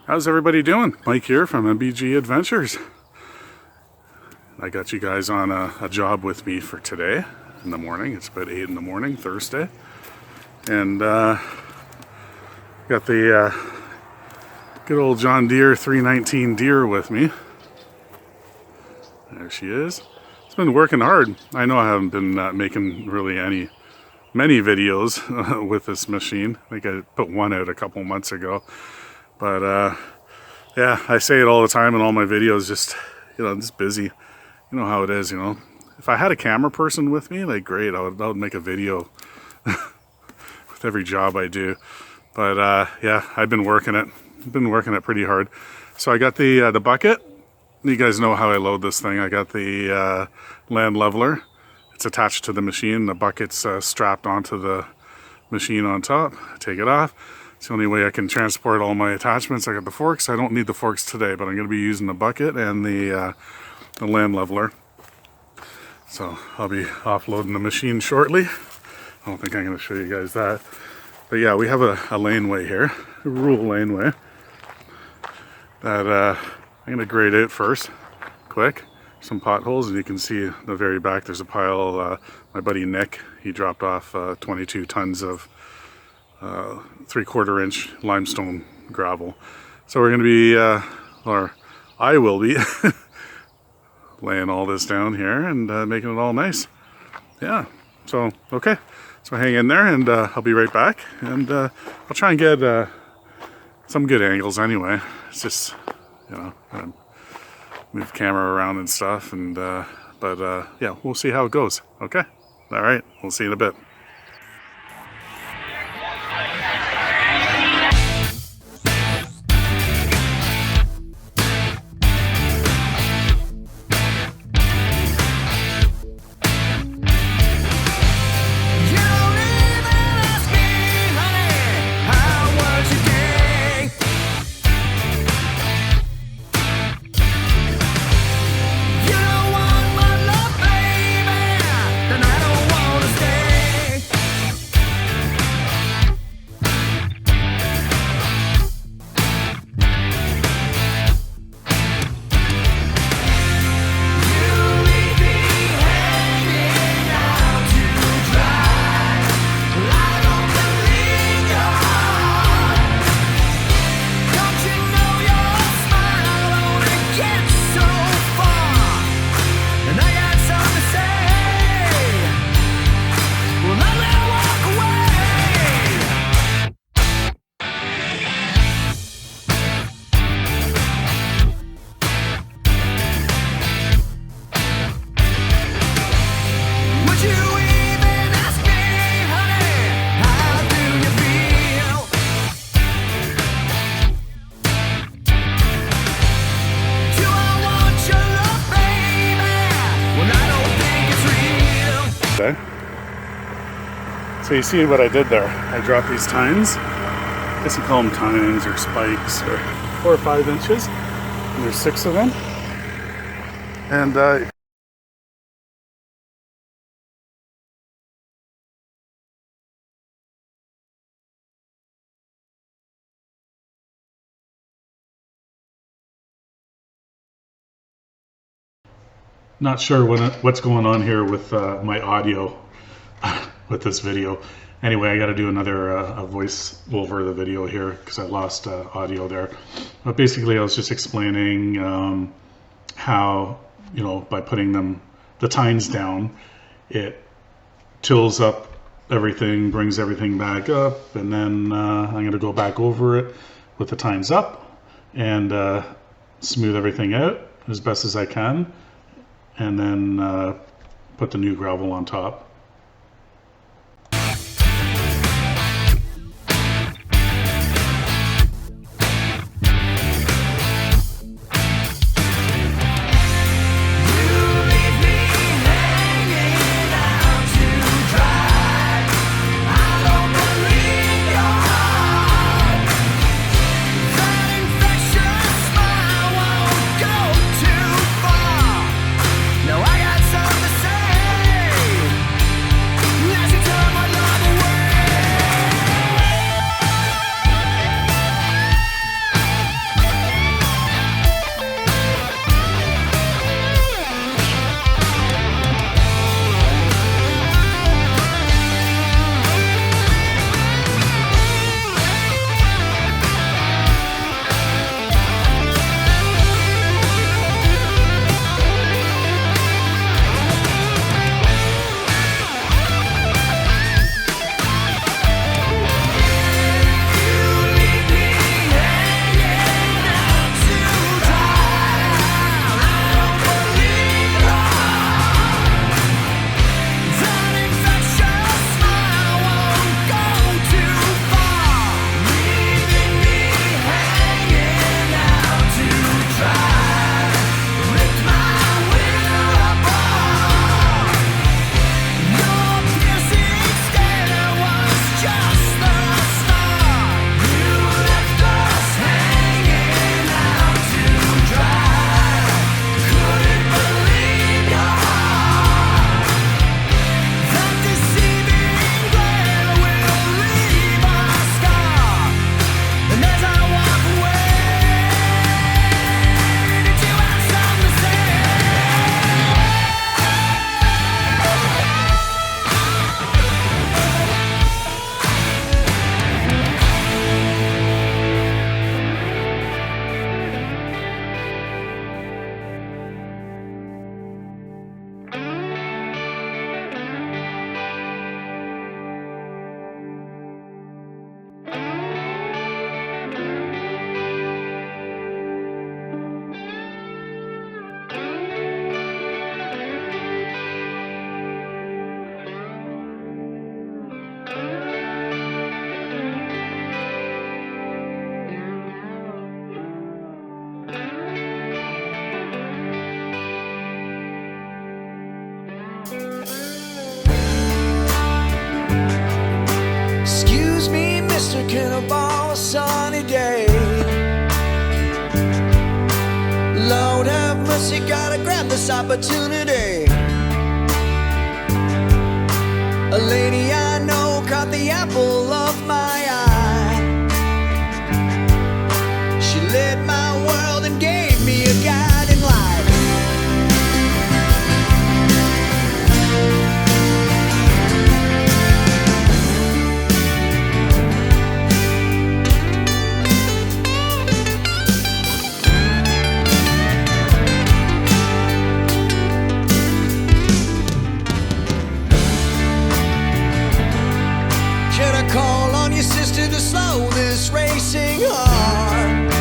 How's everybody doing? Mike here from MBG Adventures. I got you guys on a job with me for today in the morning. It's about 8 in the morning, Thursday. And got the good old John Deere 319 Deere with me. There she is. It's been working hard. I know I haven't been making really many videos with this machine. I think I put one out a couple months ago. But yeah, I say it all the time in all my videos, just busy. You know how it is, If I had a camera person with me, like great, I would make a video with every job I do. But yeah, I've been working it. Pretty hard. So I got the bucket. You guys know how I load this thing. I got the land leveler. It's attached to the machine. The bucket's strapped onto the machine on top. I take it off. It's the only way I can transport all my attachments. I got the forks. I don't need the forks today, but I'm going to be using the bucket and the land leveler. So I'll be offloading the machine shortly. I don't think I'm going to show you guys that. But yeah, we have a laneway here, a rural laneway that I'm going to grade out first, quick. Some potholes, and you can see the very back there's a pile. My buddy Nick, he dropped off 22 tons of 3/4 inch limestone gravel. So we're going to be, or I will be, laying all this down here and making it all nice. Yeah, so okay. So hang in there and I'll be right back. And I'll try and get some good angles anyway. It's just, move camera around and stuff. And but yeah, we'll see how it goes. Okay? All right, we'll see you in a bit. So you see what I did there. I dropped these tines. I guess you call them tines or spikes, or 4 or 5 inches. And there's 6 of them. And not sure what's going on here with my audio with this video. Anyway, I got to do another voice over the video here because I lost audio there. But basically, I was just explaining how, by putting the tines down, it tills up everything, brings everything back up, and then I'm going to go back over it with the tines up and smooth everything out as best as I can, and then put the new gravel on top. No, I got something to say. pussy, gotta grab this opportunity. A lady I know caught the apple of my eye. She lit my world and gave me a guiding light. Call on your sister to slow this racing heart.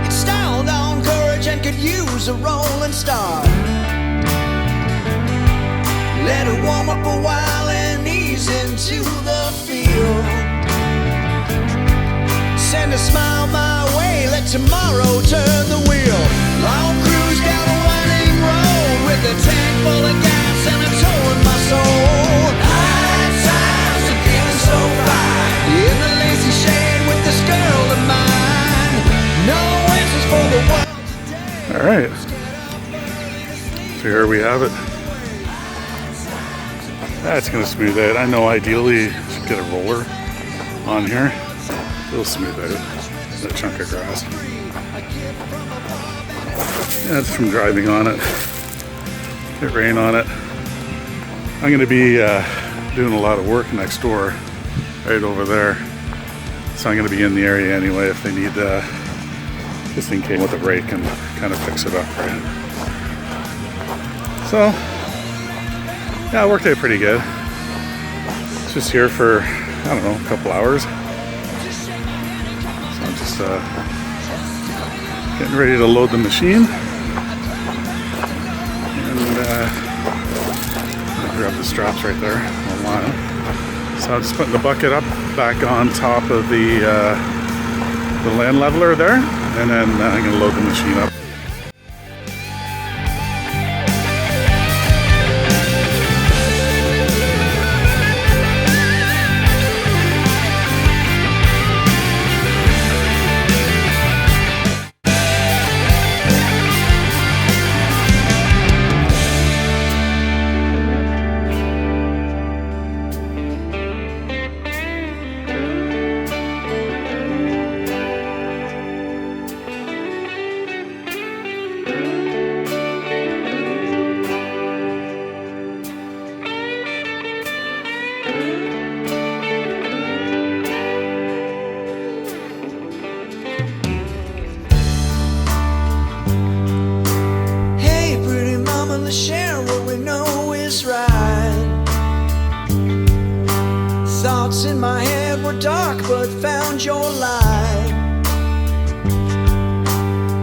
It's styled on courage and could use a rolling start. Let her warm up a while and ease into the field. Send a smile my way, let tomorrow turn the wheel. Long cruise down a winding road with a tank full of gas and a toll in my soul. So fine in the lazy shade with this girl of mine. No answers for the world today. All right. So here we have it. That's going to smooth out. I know ideally you should get a roller on here. It'll smooth out that chunk of grass. Yeah, it's from driving on it. Get rain on it. I'm going to be doing a lot of work next door. Right over there. So I'm going to be in the area anyway if they need, just in case with a rake and kind of fix it up, right? So, yeah, it worked out pretty good. It's just here for, I don't know, a couple hours. So I'm just getting ready to load the machine. And I'll grab the straps right there. So I'm just putting the bucket up back on top of the land leveler there, and then I'm going to load the machine up. Share what we know is right. Thoughts in my head were dark but found your light.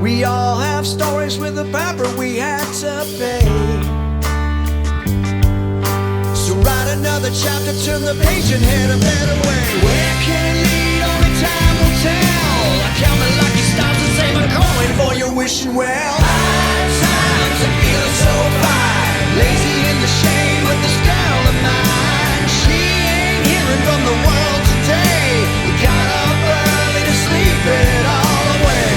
We all have stories with the piper we had to pay. So write another chapter, turn the page and head a better way. Where can it lead? Only time will tell. I count the lucky stars and save a coin for your wishing well. Times are feeling so fine, lazy in the shade with this girl of mine. She ain't hearing from the world today. We got up early to sleep it all away.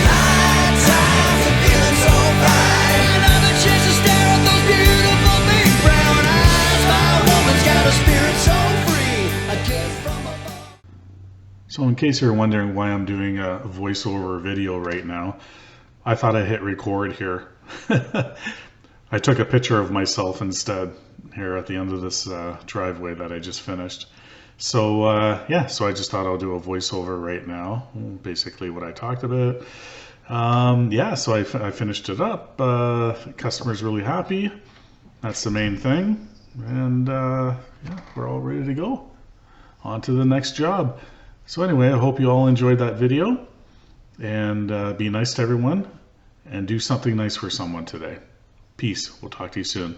Times are feeling so fine, another chance to stare at those beautiful big brown eyes. My woman's got a spirit so free, a gift from above. So in case you're wondering why I'm doing a voiceover video right now, I thought I hit record here. I took a picture of myself instead here at the end of this driveway that I just finished. So yeah, so I just thought I'll do a voiceover right now, basically what I talked about. Yeah, so I finished it up. Customer's really happy. That's the main thing. And yeah, we're all ready to go. On to the next job. So anyway, I hope you all enjoyed that video. And be nice to everyone. And do something nice for someone today. Peace. We'll talk to you soon.